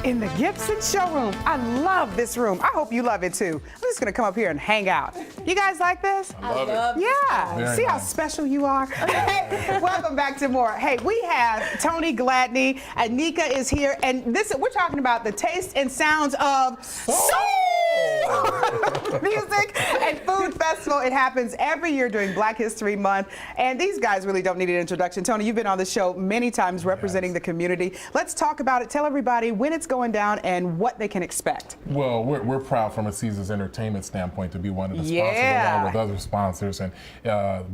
In the Gibson showroom. I love this room. I hope you love it too. I'm just gonna come up here and hang out. You guys like this? I love it. Yeah. Very See how nice. special you are? Hey, welcome back to more. Hey, we have Tony Gladney. Anika is here, and we're talking about the taste and sounds of soul music and food festival. It happens every year during Black History Month, and these guys really don't need an introduction. Tony, you've been on the show many times representing the community. Let's talk about it. Tell everybody when it's going down and what they can expect. Well, we're proud from a Caesars Entertainment standpoint to be one of the sponsors along with other sponsors. And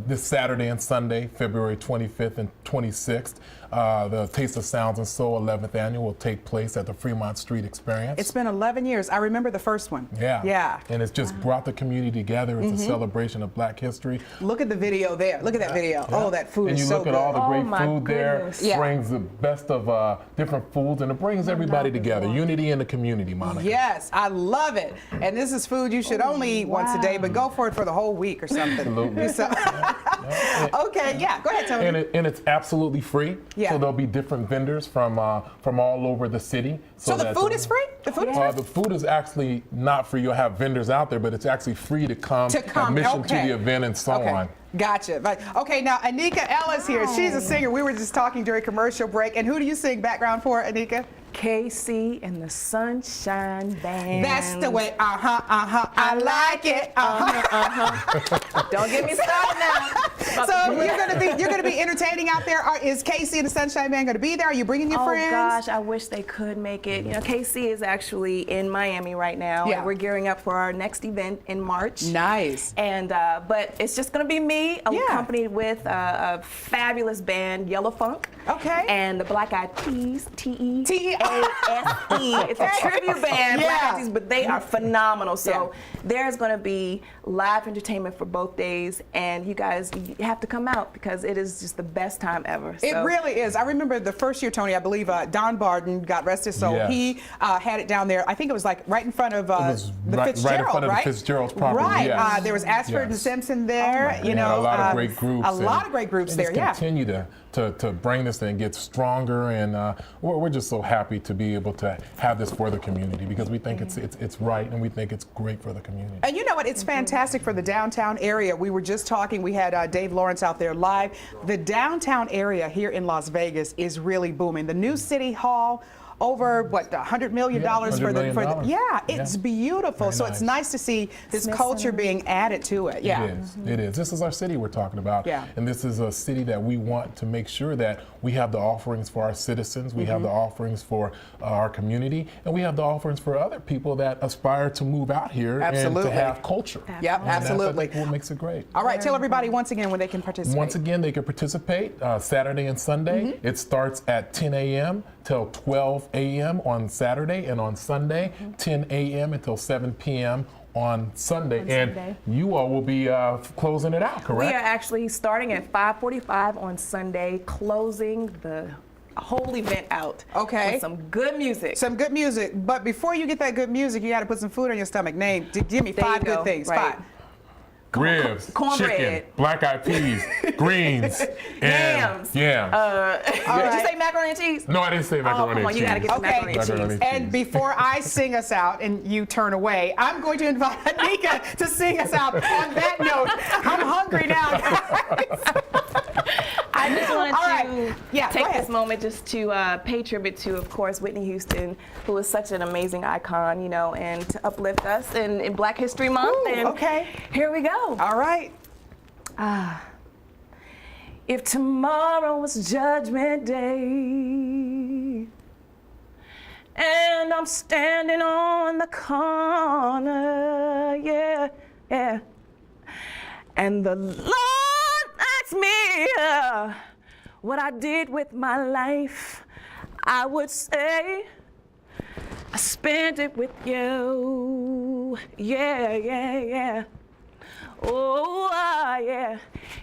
this Saturday and Sunday, February 25th and 26th, the Taste of Sounds and Soul 11th Annual will take place at the Fremont Street Experience. It's been 11 years. I remember the first one. Yeah. Yeah. And it's just brought the community together. It's a celebration of Black history. Look at the video there. Look at that video. Yeah. Oh, that food and is you so look good. at all the great food goodness. there. Yeah. Brings the best of different foods, and it brings everybody together. Unity in the community, Monica. Yes, I love it. And this is food you should only eat once a day, but go for it for the whole week or something. Absolutely. So- okay, yeah, go ahead, Tony. And it's absolutely free. Yeah. So there'll be different vendors from all over the city. So the that food is free? The food is free? The food is actually not free. You'll have vendors out there, but it's actually free to come. Admission to okay. the event and so on. Gotcha. But, okay, now Anika Ellis here. She's a singer. We were just talking during commercial break. And who do you sing background for, Anika? KC and the Sunshine Band. That's the way. I like it. Don't get me started now. So you're gonna be entertaining out there. Is Casey and the Sunshine Band gonna be there? Are you bringing your friends? Oh gosh, I wish they could make it. You know, KC is actually in Miami right now. Yeah. And we're gearing up for our next event in March. Nice. And but it's just gonna be me, accompanied with a fabulous band, Yellow Funk. Okay. And the Black Eyed Peas, T-E-A-S-E. It's a tribute band, Black Eyed Peas, but they are phenomenal. So there's gonna be live entertainment for both days, and you guys have to come out because it is just the best time ever. It really is. I remember the first year, Tony, I believe Don Barden, God rest his soul, he had it down there. I think it was like right in front of the Fitzgerald, right in front of the Fitzgerald's property. Right. Yes. There was Ashford and Simpson there. You know, a lot of great groups. A lot of great groups there. Just continue to bring this and get stronger, and we're just so happy to be able to have this for the community because we think it's right and we think it's great for the community. And you know what? It's fantastic for the downtown area. We were just talking. We had Dave Lawrence out there live. The downtown area here in Las Vegas is really booming. The new City Hall. Over what, $100 million for the it's beautiful. Very so nice. It's nice to see this culture being added to it. It is. This is our city we're talking about. Yeah. And this is a city that we want to make sure that we have the offerings for our citizens, we have the offerings for our community, and we have the offerings for other people that aspire to move out here and to have culture. Yep, absolutely. That's what makes it great. All right, tell everybody once again when they can participate. Once again, they can participate Saturday and Sunday. It starts at 10 a.m. till 12 a.m. on Saturday, and on Sunday, 10 a.m. until 7 p.m. on Sunday. And you all will be closing it out, correct? We are actually starting at 5:45 on Sunday, closing the whole event out. Okay. With some good music. Some good music. But before you get that good music, you got to put some food on your stomach. Give me five good things. Right. 5. Ribs, cornbread, chicken, black eyed peas, greens, and yams. Yams. Did you say macaroni and cheese? No, I didn't say macaroni come on, and cheese. you gotta get the macaroni and cheese. And before I sing us out and you turn away, I'm going to invite Anika to sing us out. On that note, I'm hungry now, guys. I just wanted to take this moment just to pay tribute to, of course, Whitney Houston, who is such an amazing icon, you know, and to uplift us in Black History Month. Ooh, and here we go. All right. If tomorrow was Judgment Day and I'm standing on the corner, and the Lord asks me what I did with my life, I would say I spent it with you. Oh,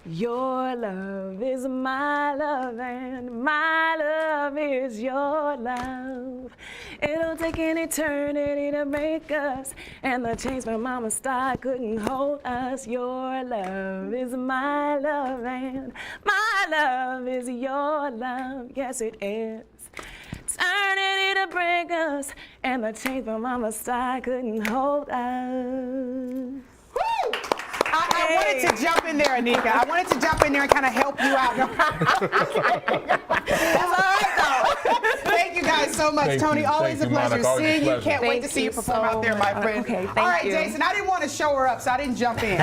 your love is my love and my love is your love. It'll take an eternity to make us, and the chains my mama started couldn't hold us. Your love is my love and my love is your love. Yes, it is. Turning ready to break us, and the chains from our side couldn't hold us. I wanted to jump in there, Anika. I wanted to jump in there and kind of help you out. That's all right, though. Thank you guys so much, Thank Tony. you. Always Thank a you, pleasure Monica. Always a seeing you. pleasure. Can't wait to Thank see you you perform so out there, my much. friend. Okay, all thank right, you. Jason, I didn't want to show her up, so I didn't jump in.